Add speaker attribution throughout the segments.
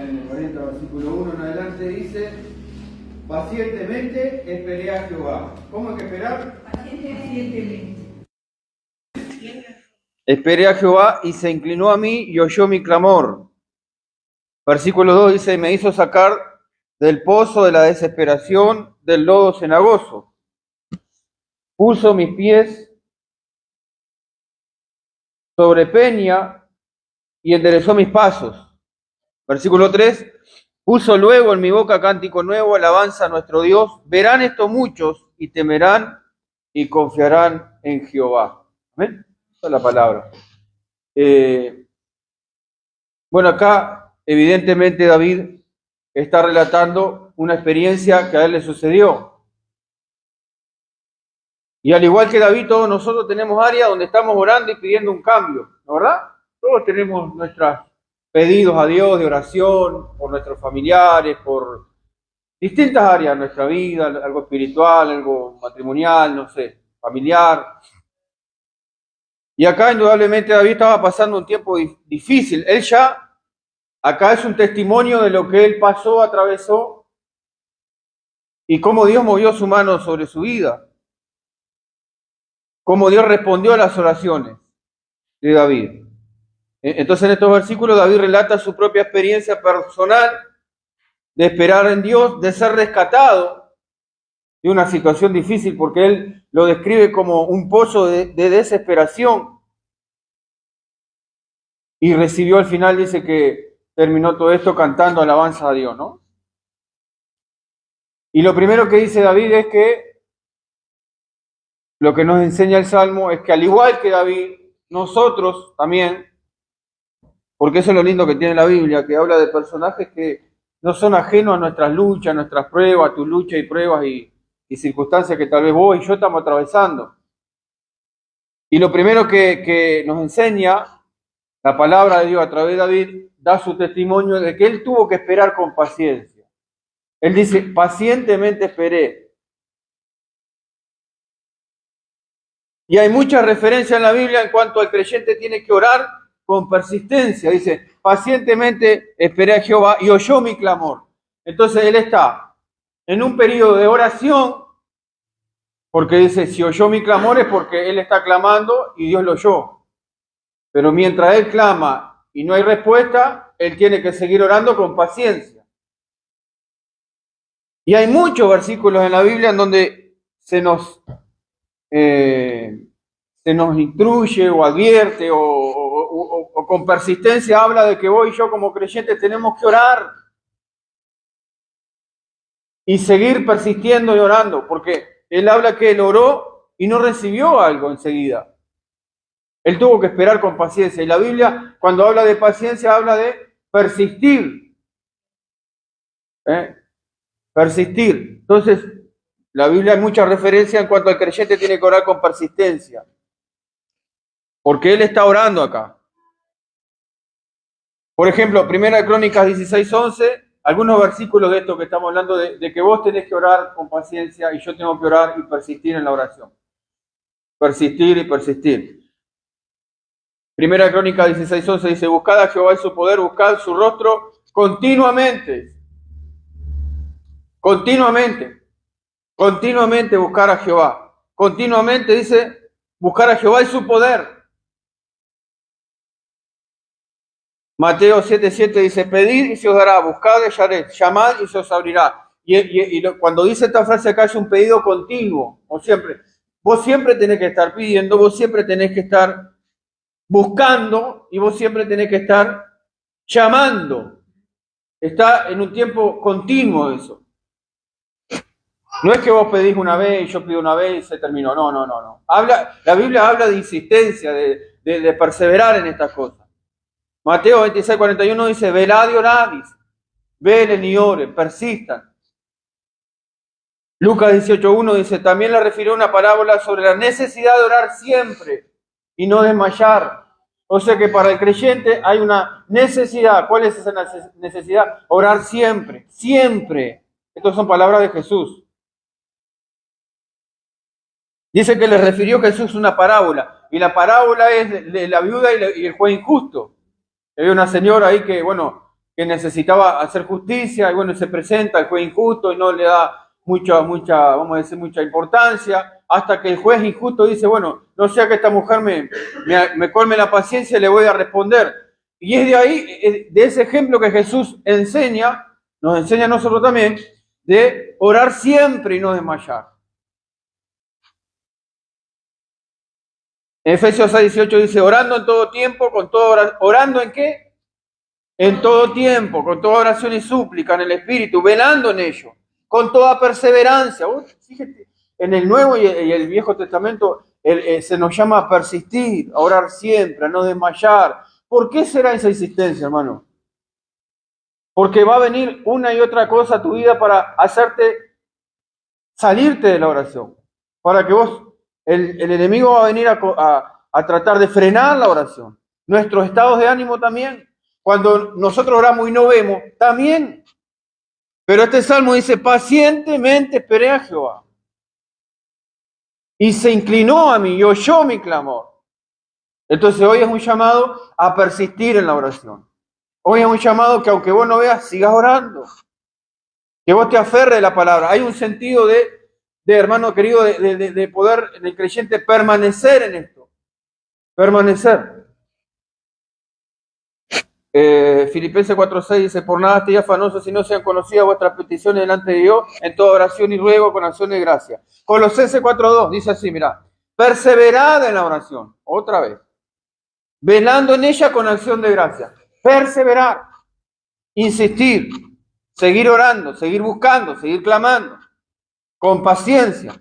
Speaker 1: En el 40, versículo 1 en adelante dice: pacientemente esperé a Jehová. ¿Cómo hay que esperar?
Speaker 2: Pacientemente.
Speaker 1: Esperé a Jehová y se inclinó a mí y oyó mi clamor. Versículo 2 dice: me hizo sacar del pozo de la desesperación, del lodo cenagoso. Puso mis pies sobre peña y enderezó mis pasos. Versículo 3: puso luego en mi boca cántico nuevo, alabanza a nuestro Dios. Verán esto muchos y temerán y confiarán en Jehová. ¿Amén? Esa es la palabra. Bueno, acá evidentemente David está relatando una experiencia que a él le sucedió. Y al igual que David, todos nosotros tenemos áreas donde estamos orando y pidiendo un cambio, ¿no, verdad? Todos tenemos nuestros pedidos a Dios de oración, por nuestros familiares, por distintas áreas de nuestra vida, algo espiritual, algo matrimonial, no sé, familiar. Y acá indudablemente David estaba pasando un tiempo difícil. Él ya, acá es un testimonio de lo que él pasó, atravesó, y cómo Dios movió su mano sobre su vida. Cómo Dios respondió a las oraciones de David. Entonces en estos versículos David relata su propia experiencia personal de esperar en Dios, de ser rescatado de una situación difícil, porque él lo describe como un pozo de desesperación. Y recibió al final, dice que terminó todo esto cantando alabanza a Dios, ¿no? Y lo primero que dice David es que lo que nos enseña el Salmo es que al igual que David, nosotros también, porque eso es lo lindo que tiene la Biblia, que habla de personajes que no son ajenos a nuestras luchas, nuestras pruebas, tus luchas y pruebas y circunstancias que tal vez vos y yo estamos atravesando. Y lo primero que nos enseña la palabra de Dios a través de David, da su testimonio de que él tuvo que esperar con paciencia. Él dice: pacientemente esperé. Y hay muchas referencias en la Biblia en cuanto al creyente tiene que orar con persistencia. Dice: pacientemente esperé a Jehová y oyó mi clamor. Entonces él está en un periodo de oración, porque dice, si oyó mi clamor es porque él está clamando y Dios lo oyó. Pero mientras él clama y no hay respuesta, él tiene que seguir orando con paciencia. Y hay muchos versículos en la Biblia en donde se nos instruye o advierte o con persistencia habla de que vos y yo como creyentes tenemos que orar y seguir persistiendo y orando, porque él habla que él oró y no recibió algo enseguida. Él tuvo que esperar con paciencia. Y la Biblia, cuando habla de paciencia, habla de persistir. Persistir. Entonces, la Biblia hay mucha referencia en cuanto al creyente tiene que orar con persistencia. Porque él está orando acá. Por ejemplo, 1 Crónicas 16:11, algunos versículos de esto que estamos hablando, de que vos tenés que orar con paciencia y yo tengo que orar y persistir en la oración. Persistir y persistir. 1 Crónicas 16:11 dice: buscad a Jehová y su poder, buscad su rostro continuamente. Continuamente buscar a Jehová. Continuamente dice buscar a Jehová y su poder. Mateo 7:7 dice: pedid y se os dará, buscad y hallaréis, llamad y se os abrirá. Cuando dice esta frase acá es un pedido continuo, o siempre. Vos siempre tenés que estar pidiendo, vos siempre tenés que estar buscando y vos siempre tenés que estar llamando. Está en un tiempo continuo eso. No es que vos pedís una vez y yo pido una vez y se terminó. No. La Biblia habla de insistencia, de perseverar en estas cosas. Mateo 26:41 dice: velad y orad, velen y oren, persistan. Lucas 18:1 dice: también le refirió una parábola sobre la necesidad de orar siempre y no desmayar. O sea que para el creyente hay una necesidad. ¿Cuál es esa necesidad? Orar siempre, siempre. Estas son palabras de Jesús. Dice que le refirió Jesús una parábola. Y la parábola es de la viuda y el juez injusto. Había una señora ahí que, que necesitaba hacer justicia, y bueno, se presenta el juez injusto y no le da vamos a decir, mucha importancia, hasta que el juez injusto dice, bueno, no sea que esta mujer me colme la paciencia y le voy a responder. Y es de ahí, de ese ejemplo que Jesús enseña, nos enseña a nosotros también, de orar siempre y no desmayar. Efesios 6:18 dice, orando en todo tiempo, ¿orando en qué? En todo tiempo, con toda oración y súplica en el Espíritu, velando en ello, con toda perseverancia. Fíjate, en el Nuevo y el Viejo Testamento se nos llama a persistir, a orar siempre, a no desmayar. ¿Por qué será esa insistencia, hermano? Porque va a venir una y otra cosa a tu vida para hacerte salirte de la oración, para que vos, el enemigo va a venir a tratar de frenar la oración. Nuestros estados de ánimo también. Cuando nosotros oramos y no vemos, también. Pero este salmo dice, pacientemente esperé a Jehová. Y se inclinó a mí y oyó mi clamor. Entonces hoy es un llamado a persistir en la oración. Hoy es un llamado que aunque vos no veas, sigas orando. Que vos te aferres a la palabra. Hay un sentido de hermano querido, de poder en el creyente permanecer en esto. Permanecer. Filipenses 4:6 dice, por nada estéis afanosos si no sean conocidas vuestras peticiones delante de Dios, en toda oración y ruego con acción de gracia. Colosenses 4:2 dice así, mirá, perseverad en la oración, otra vez, velando en ella con acción de gracia. Perseverar, insistir, seguir orando, seguir buscando, seguir clamando, con paciencia.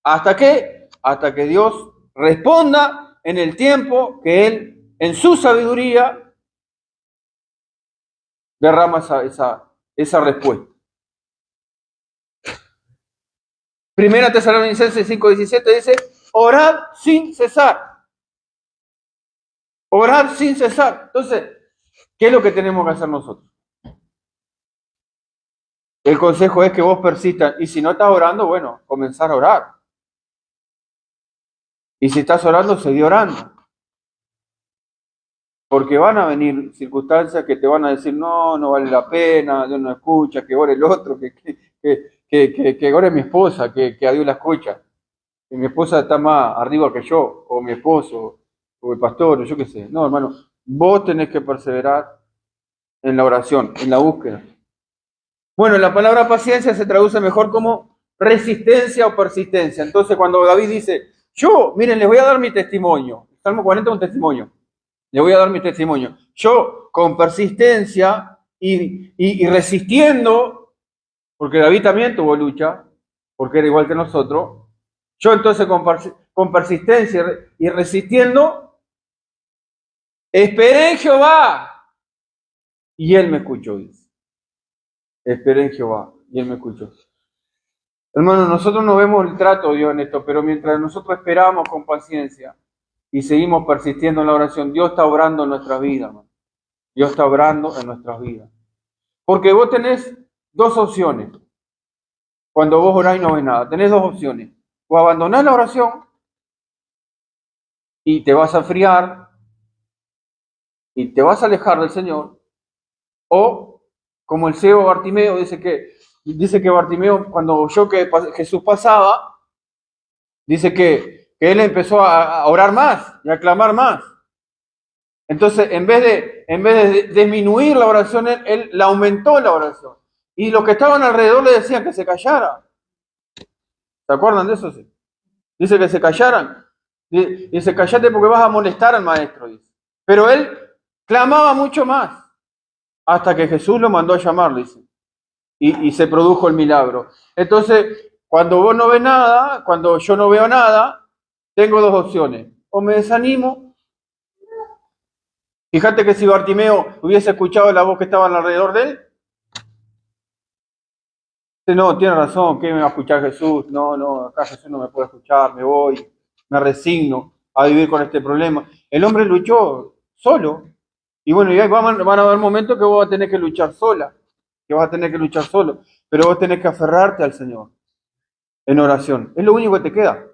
Speaker 1: ¿Hasta qué? Hasta que Dios responda en el tiempo que Él, en su sabiduría, derrama esa respuesta. Primera Tesalonicenses 5:17 dice, orad sin cesar. Orad sin cesar. Entonces, ¿qué es lo que tenemos que hacer nosotros? El consejo es que vos persistas. Y si no estás orando, bueno, comenzar a orar. Y si estás orando, seguí orando. Porque van a venir circunstancias que te van a decir, no vale la pena, Dios no escucha, que ore el otro, que ore mi esposa, que a Dios la escucha. Que mi esposa está más arriba que yo, o mi esposo, o el pastor, o yo qué sé. No, hermano, vos tenés que perseverar en la oración, en la búsqueda. Bueno, la palabra paciencia se traduce mejor como resistencia o persistencia. Entonces, cuando David dice, miren, les voy a dar mi testimonio. Salmo 40 es un testimonio. Le voy a dar mi testimonio. Yo, con persistencia y resistiendo, porque David también tuvo lucha, porque era igual que nosotros, yo entonces con persistencia y resistiendo, esperé en Jehová y Él me escuchó, dice. Esperé en Jehová y Él me escuchó. Hermano, nosotros no vemos el trato de Dios en esto, pero mientras nosotros esperamos con paciencia, y seguimos persistiendo en la oración, Dios está obrando en nuestras vidas, hermano. Dios está obrando en nuestras vidas. Porque vos tenés dos opciones. Cuando vos orás y no ves nada, tenés dos opciones. O abandonás la oración y te vas a enfriar y te vas a alejar del Señor. O, como el ciego Bartimeo, dice que Bartimeo, cuando oyó que Jesús pasaba, dice que él empezó a orar más y a clamar más. Entonces, en vez de disminuir la oración, él la aumentó la oración. Y los que estaban alrededor le decían que se callara. ¿Se acuerdan de eso? Sí. Dice que se callaran. Dice, callate porque vas a molestar al maestro. Dice. Pero él clamaba mucho más. Hasta que Jesús lo mandó a llamar, dice. Y se produjo el milagro. Entonces, cuando vos no ves nada, cuando yo no veo nada, tengo dos opciones. O me desanimo. Fíjate que si Bartimeo hubiese escuchado la voz que estaba alrededor de él, dice, no, tiene razón, ¿qué me va a escuchar Jesús? No, acá Jesús no me puede escuchar, me voy, me resigno a vivir con este problema. El hombre luchó solo. Y bueno, y ahí van a haber momentos que vos vas a tener que luchar sola, que vas a tener que luchar solo, pero vos tenés que aferrarte al Señor en oración. Es lo único que te queda.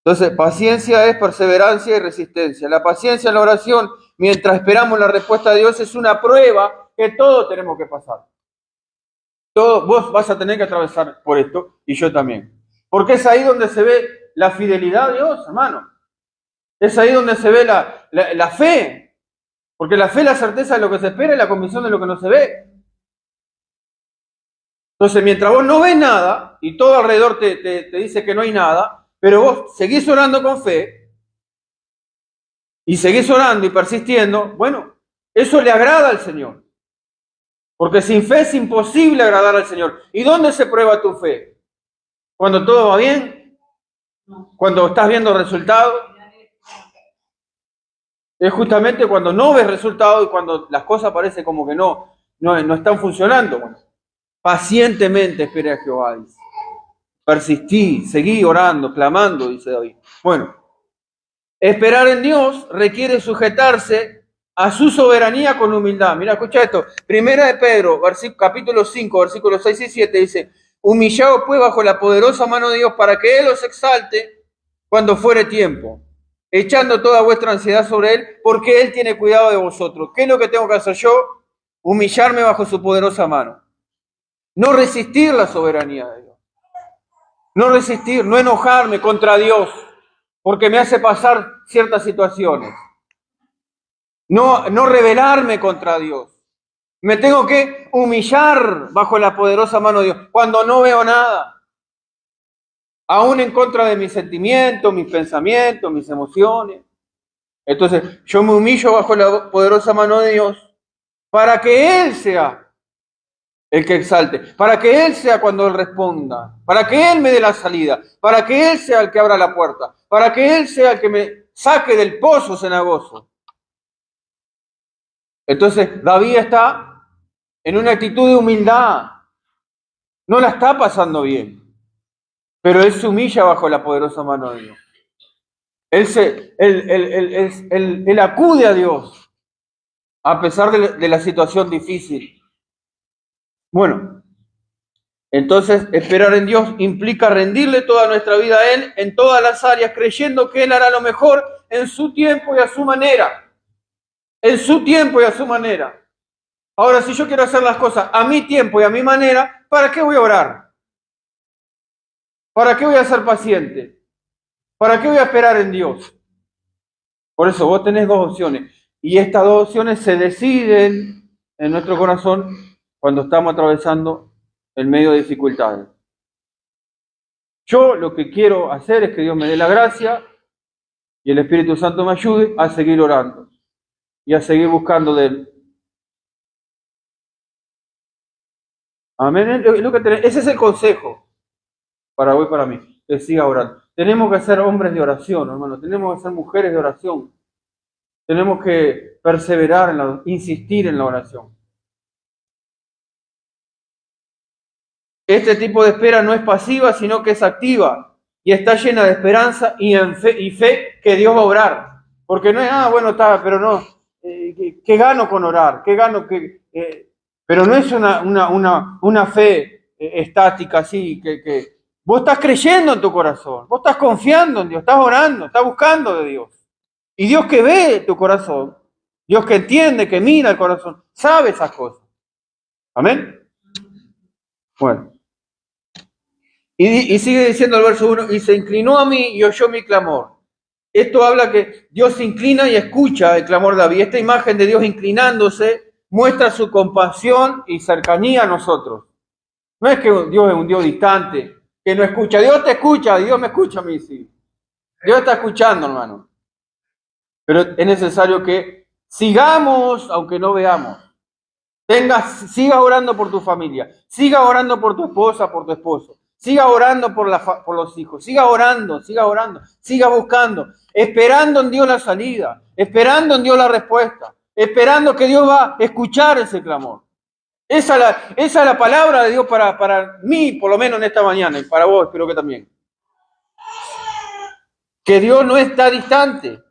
Speaker 1: Entonces, paciencia es perseverancia y resistencia. La paciencia en la oración, mientras esperamos la respuesta de Dios, es una prueba que todos tenemos que pasar. Vos vas a tener que atravesar por esto y yo también. Porque es ahí donde se ve la fidelidad de Dios, hermano. Es ahí donde se ve la fe. Porque la fe es la certeza de lo que se espera y la convicción de lo que no se ve. Entonces, mientras vos no ves nada y todo alrededor te dice que no hay nada, pero vos seguís orando con fe y seguís orando y persistiendo, bueno, eso le agrada al Señor. Porque sin fe es imposible agradar al Señor. ¿Y dónde se prueba tu fe? ¿Cuando todo va bien? ¿Cuando estás viendo resultados? Es justamente cuando no ves resultados y cuando las cosas parecen como que no están funcionando. Bueno, pacientemente espera a Jehová, dice. Persistí, seguí orando, clamando, dice David. Bueno, esperar en Dios requiere sujetarse a su soberanía con humildad. Mira, escucha esto. Primera de Pedro, capítulo 5, versículos 6 y 7, dice: humillaos pues bajo la poderosa mano de Dios para que Él os exalte cuando fuere tiempo, echando toda vuestra ansiedad sobre Él, porque Él tiene cuidado de vosotros. ¿Qué es lo que tengo que hacer yo? Humillarme bajo su poderosa mano. No resistir la soberanía de Dios. No resistir, no enojarme contra Dios, porque me hace pasar ciertas situaciones. No rebelarme contra Dios. Me tengo que humillar bajo la poderosa mano de Dios cuando no veo nada. Aún en contra de mis sentimientos, mis pensamientos, mis emociones. Entonces, yo me humillo bajo la poderosa mano de Dios para que Él sea el que exalte, para que Él sea cuando Él responda, para que Él me dé la salida, para que Él sea el que abra la puerta, para que Él sea el que me saque del pozo cenagoso. Entonces, David está en una actitud de humildad, no la está pasando bien, pero él se humilla bajo la poderosa mano de Dios. Él acude a Dios a pesar de la situación difícil. Bueno, entonces esperar en Dios implica rendirle toda nuestra vida a Él en todas las áreas, creyendo que Él hará lo mejor en su tiempo y a su manera. En su tiempo y a su manera. Ahora, si yo quiero hacer las cosas a mi tiempo y a mi manera, ¿para qué voy a orar? ¿Para qué voy a ser paciente? ¿Para qué voy a esperar en Dios? Por eso vos tenés dos opciones. Y estas dos opciones se deciden en nuestro corazón cuando estamos atravesando el medio de dificultades. Yo lo que quiero hacer es que Dios me dé la gracia y el Espíritu Santo me ayude a seguir orando y a seguir buscando de Él. Amén. Ese es el consejo para hoy, para mí, que siga orando. Tenemos que ser hombres de oración, hermano. Tenemos que ser mujeres de oración. Tenemos que perseverar, insistir en la oración. Este tipo de espera no es pasiva, sino que es activa y está llena de esperanza y fe que Dios va a obrar. Porque no es, bueno, está, pero no, ¿qué gano con orar? ¿Qué gano? Pero no es una fe estática así, que vos estás creyendo en tu corazón, vos estás confiando en Dios, estás orando, estás buscando de Dios. Y Dios que ve tu corazón, Dios que entiende, que mira el corazón, sabe esas cosas. ¿Amén? Bueno. Y sigue diciendo el verso 1, y se inclinó a mí y oyó mi clamor. Esto habla que Dios se inclina y escucha el clamor de David. Esta imagen de Dios inclinándose muestra su compasión y cercanía a nosotros. No es que Dios es un Dios distante, que no escucha. Dios te escucha, Dios me escucha a mí, sí. Dios está escuchando, hermano. Pero es necesario que sigamos, aunque no veamos. Siga orando por tu familia, siga orando por tu esposa, por tu esposo. Siga orando por los hijos, siga orando, siga buscando, esperando en Dios la salida, esperando en Dios la respuesta, esperando que Dios va a escuchar ese clamor. Esa es la palabra de Dios para mí, por lo menos en esta mañana, y para vos espero que también. Que Dios no está distante.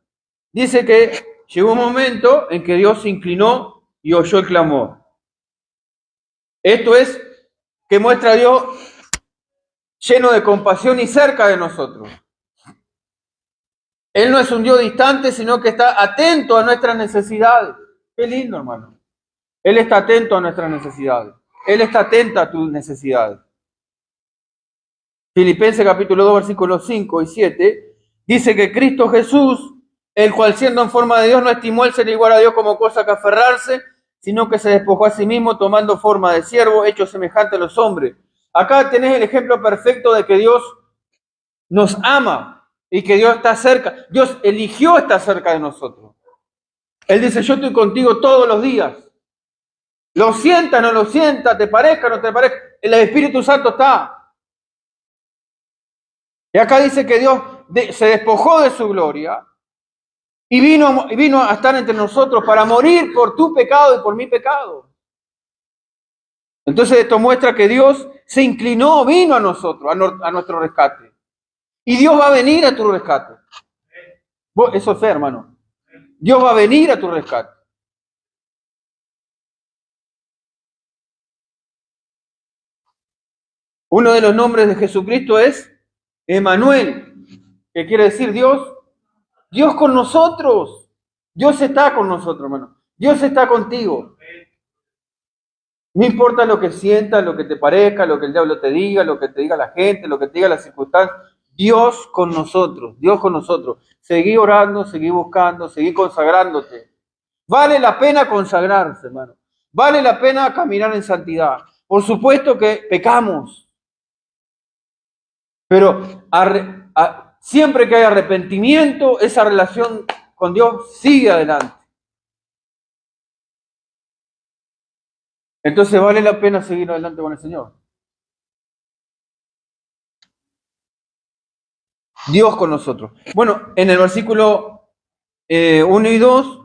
Speaker 1: Dice que llegó un momento en que Dios se inclinó y oyó el clamor. Esto es que muestra a Dios lleno de compasión y cerca de nosotros. Él no es un Dios distante, sino que está atento a nuestras necesidades. Qué lindo, hermano. Él está atento a nuestras necesidades. Él está atento a tus necesidades. Filipenses capítulo 2, versículos 5 y 7, dice que Cristo Jesús, el cual siendo en forma de Dios, no estimó el ser igual a Dios como cosa que aferrarse, sino que se despojó a sí mismo tomando forma de siervo, hecho semejante a los hombres. Acá tenés el ejemplo perfecto de que Dios nos ama y que Dios está cerca. Dios eligió estar cerca de nosotros. Él dice, yo estoy contigo todos los días. Lo sienta, no lo sienta, te parezca, no te parezca. El Espíritu Santo está. Y acá dice que Dios se despojó de su gloria y vino a estar entre nosotros para morir por tu pecado y por mi pecado. Entonces esto muestra que Dios se inclinó, vino a nosotros, a nuestro rescate. Y Dios va a venir a tu rescate. Eso es fe, hermano. Dios va a venir a tu rescate. Uno de los nombres de Jesucristo es Emmanuel, que quiere decir Dios con nosotros. Dios está con nosotros, hermano. Dios está contigo. No importa lo que sientas, lo que te parezca, lo que el diablo te diga, lo que te diga la gente, lo que te diga las circunstancias. Dios con nosotros, Dios con nosotros. Seguí orando, seguí buscando, seguí consagrándote. Vale la pena consagrarse, hermano. Vale la pena caminar en santidad. Por supuesto que pecamos. Pero siempre que hay arrepentimiento, esa relación con Dios sigue adelante. Entonces vale la pena seguir adelante con el Señor. Dios con nosotros. Bueno, en el versículo 1 y 2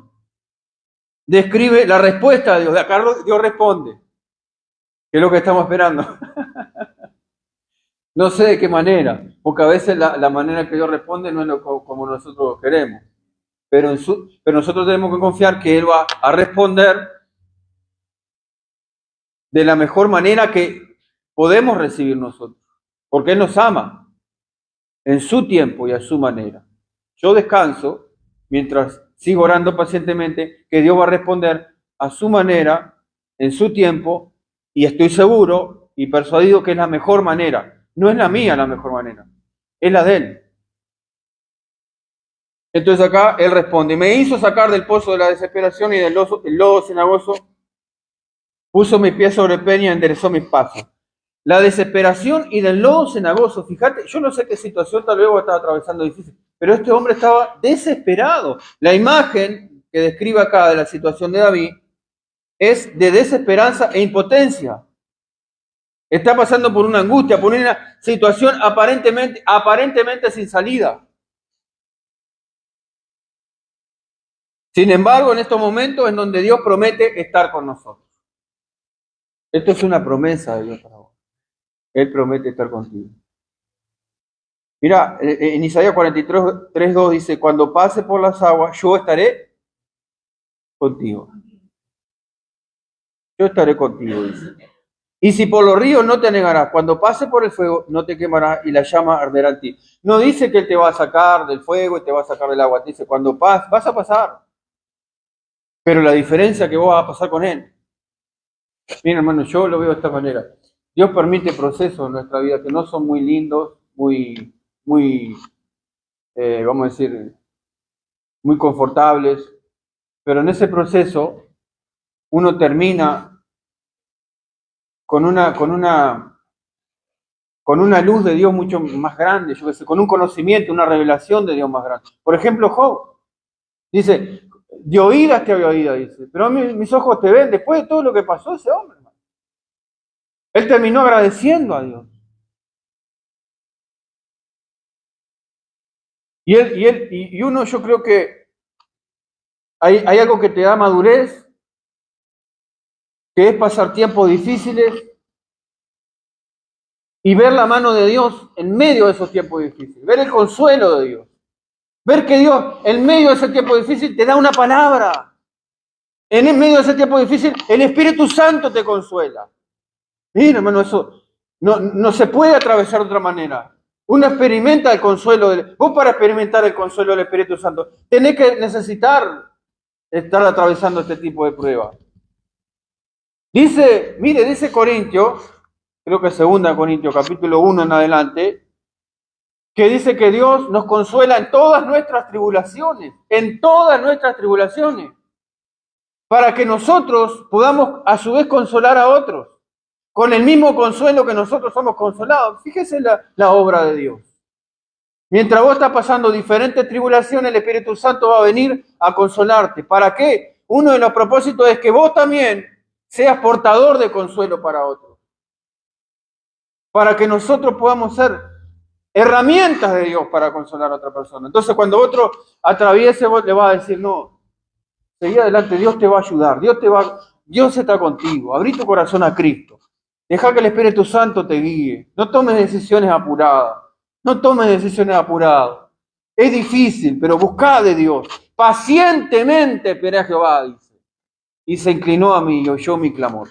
Speaker 1: describe la respuesta de Dios. De acá Dios responde, que es lo que estamos esperando. No sé de qué manera, porque a veces la manera que Dios responde no es como nosotros queremos. Pero nosotros tenemos que confiar que Él va a responder de la mejor manera que podemos recibir nosotros. Porque Él nos ama en su tiempo y a su manera. Yo descanso mientras sigo orando pacientemente que Dios va a responder a su manera, en su tiempo, y estoy seguro y persuadido que es la mejor manera. No es la mía la mejor manera, es la de Él. Entonces acá Él responde, me hizo sacar del pozo de la desesperación y del lodo cenagoso, puso mis pies sobre peña y enderezó mis pasos. La desesperación y del lodo cenagoso, fíjate, yo no sé qué situación tal vez estaba atravesando difícil, pero este hombre estaba desesperado. La imagen que describe acá de la situación de David es de desesperanza e impotencia. Está pasando por una angustia, por una situación aparentemente sin salida. Sin embargo, en estos momentos en donde Dios promete estar con nosotros. Esto es una promesa de Dios para vos. Él promete estar contigo. Mira, en Isaías 43:2 dice, cuando pase por las aguas, yo estaré contigo. Yo estaré contigo, dice. Y si por los ríos no te anegarás, cuando pase por el fuego no te quemará y la llama arderá en ti. No dice que Él te va a sacar del fuego y te va a sacar del agua. Te dice, cuando vas a pasar. Pero la diferencia es que vos vas a pasar con Él. Mira, hermano, yo lo veo de esta manera. Dios permite procesos en nuestra vida que no son muy lindos, muy, vamos a decir, muy confortables. Pero en ese proceso uno termina con una luz de Dios mucho más grande, yo qué sé, con un conocimiento, una revelación de Dios más grande. Por ejemplo, Job dice, de oídas te había oído, dice, pero mis ojos te ven después de todo lo que pasó ese hombre. Hermano. Él terminó agradeciendo a Dios. Y uno, yo creo que hay algo que te da madurez, que es pasar tiempos difíciles y ver la mano de Dios en medio de esos tiempos difíciles, ver el consuelo de Dios, ver que Dios en medio de ese tiempo difícil te da una palabra, en el medio de ese tiempo difícil el Espíritu Santo te consuela. Mira, hermano, eso no se puede atravesar de otra manera. Uno experimenta el consuelo, vos para experimentar el consuelo del Espíritu Santo tenés que necesitar estar atravesando este tipo de pruebas. Dice, mire, dice Corintios, creo que 2 Corintios, capítulo 1 en adelante, que dice que Dios nos consuela en todas nuestras tribulaciones, para que nosotros podamos a su vez consolar a otros, con el mismo consuelo que nosotros somos consolados. Fíjese la obra de Dios. Mientras vos estás pasando diferentes tribulaciones, el Espíritu Santo va a venir a consolarte. ¿Para qué? Uno de los propósitos es que vos también seas portador de consuelo para otros. Para que nosotros podamos ser herramientas de Dios para consolar a otra persona. Entonces, cuando otro atraviese, vos le vas a decir, no, seguí adelante, Dios te va a ayudar, Dios está contigo. Abrí tu corazón a Cristo. Deja que el Espíritu Santo te guíe. No tomes decisiones apuradas. Es difícil, pero buscá de Dios. Pacientemente esperé a Jehová, dice. Y se inclinó a mí y oyó mi clamor.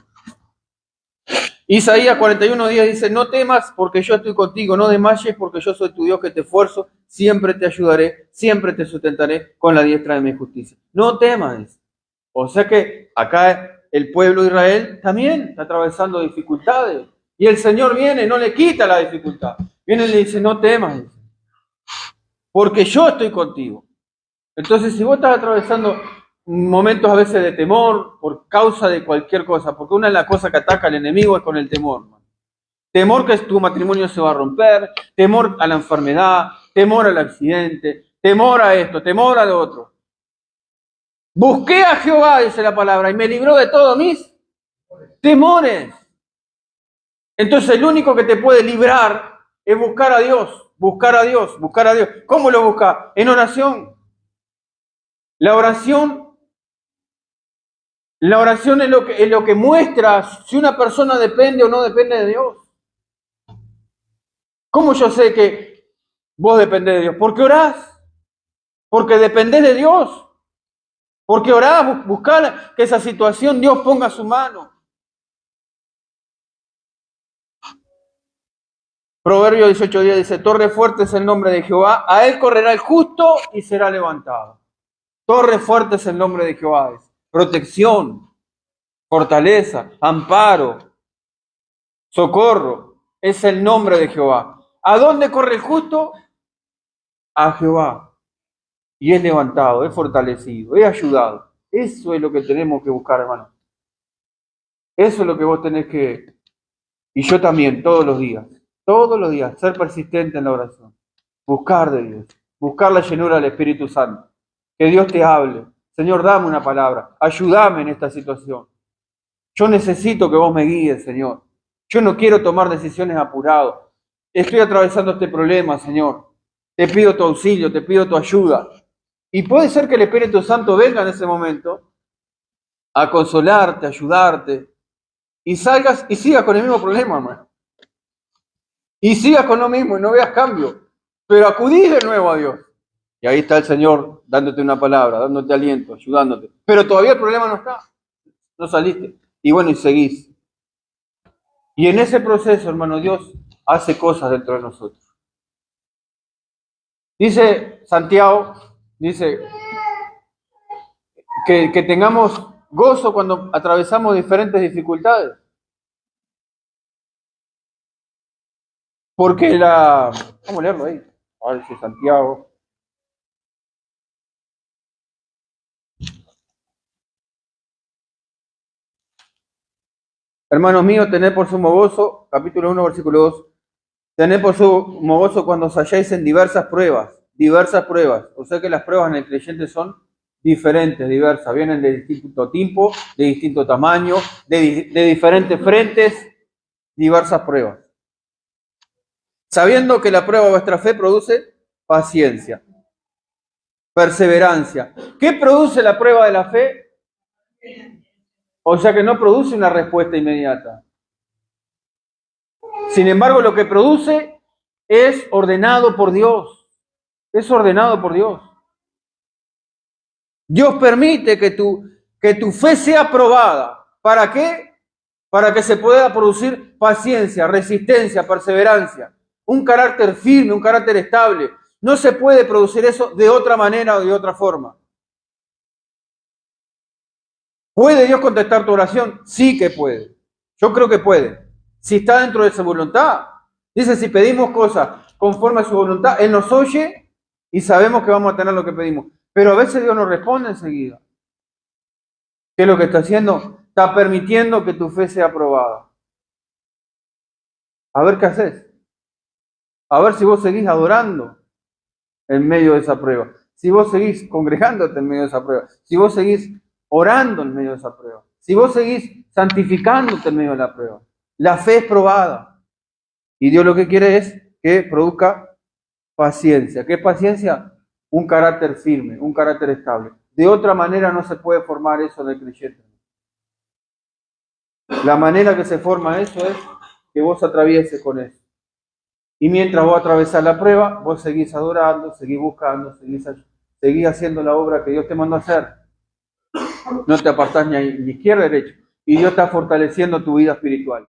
Speaker 1: Isaías 41:10 dice, no temas porque yo estoy contigo, no desmayes porque yo soy tu Dios que te esfuerzo, siempre te ayudaré, siempre te sustentaré con la diestra de mi justicia. No temas. O sea que acá el pueblo de Israel también está atravesando dificultades. Y el Señor viene, no le quita la dificultad. Viene y le dice, no temas, porque yo estoy contigo. Entonces, si vos estás atravesando momentos a veces de temor por causa de cualquier cosa, porque una de las cosas que ataca al enemigo es con el temor. Temor que tu matrimonio se va a romper, temor a la enfermedad, temor al accidente, temor a esto, temor a lo otro. Busqué a Jehová, dice la palabra, y me libró de todos mis temores. Entonces el único que te puede librar es buscar a Dios, buscar a Dios. ¿Cómo lo busca? En oración. La oración es lo que muestra si una persona depende o no depende de Dios. ¿Cómo yo sé que vos dependés de Dios? Porque orás, porque dependés de Dios, porque orás, buscá que esa situación Dios ponga su mano. Proverbio 18:10 dice, torre fuerte es el nombre de Jehová, a él correrá el justo y será levantado. Torre fuerte es el nombre de Jehová, es protección, fortaleza, amparo, socorro, es el nombre de Jehová. ¿A dónde corre el justo? A Jehová. Y es levantado, es fortalecido, es ayudado. Eso es lo que tenemos que buscar, hermano. Eso es lo que vos tenés que, y yo también, todos los días, ser persistente en la oración. Buscar de Dios, buscar la llenura del Espíritu Santo. Que Dios te hable. Señor, dame una palabra, ayúdame en esta situación. Yo necesito que vos me guíes, Señor. Yo no quiero tomar decisiones apurado. Estoy atravesando este problema, Señor. Te pido tu auxilio, te pido tu ayuda. Y puede ser que el Espíritu Santo venga en ese momento a consolarte, ayudarte, y salgas y sigas con el mismo problema, hermano. Y sigas con lo mismo y no veas cambio. Pero acudís de nuevo a Dios. Y ahí está el Señor dándote una palabra, dándote aliento, ayudándote. Pero todavía el problema no está. No saliste. Y bueno, y seguís. Y en ese proceso, hermano, Dios hace cosas dentro de nosotros. Dice Santiago, dice que tengamos gozo cuando atravesamos diferentes dificultades. Porque vamos a leerlo ahí. A ver si Santiago. Hermanos míos, tened por sumo gozo, capítulo 1, versículo 2. Tened por sumo gozo cuando os halláis en diversas pruebas. O sea que las pruebas en el creyente son diferentes, diversas. Vienen de distinto tiempo, de distinto tamaño, de diferentes frentes, diversas pruebas. Sabiendo que la prueba de vuestra fe produce paciencia, perseverancia. ¿Qué produce la prueba de la fe? O sea que no produce una respuesta inmediata. Sin embargo, lo que produce es ordenado por Dios. Es ordenado por Dios. Dios permite que tu fe sea probada. ¿Para qué? Para que se pueda producir paciencia, resistencia, perseverancia. Un carácter firme, un carácter estable. No se puede producir eso de otra manera o de otra forma. ¿Puede Dios contestar tu oración? Sí que puede. Yo creo que puede. Si está dentro de su voluntad. Dice, si pedimos cosas conforme a su voluntad, Él nos oye y sabemos que vamos a tener lo que pedimos. Pero a veces Dios nos responde enseguida. ¿Qué es lo que está haciendo? Está permitiendo que tu fe sea aprobada. A ver qué haces. A ver si vos seguís adorando en medio de esa prueba. Si vos seguís congregándote en medio de esa prueba. Si vos seguís orando en medio de esa prueba. Si vos seguís santificándote en medio de la prueba. La fe es probada. Y Dios lo que quiere es que produzca paciencia. ¿Qué es paciencia? Un carácter firme, un carácter estable. De otra manera no se puede formar eso del creyente. La manera que se forma eso es que vos atravieses con eso. Y mientras vos atravesás la prueba, vos seguís adorando, seguís buscando, seguís haciendo la obra que Dios te mandó a hacer. No te apartás ni izquierda ni derecha. Y Dios está fortaleciendo tu vida espiritual.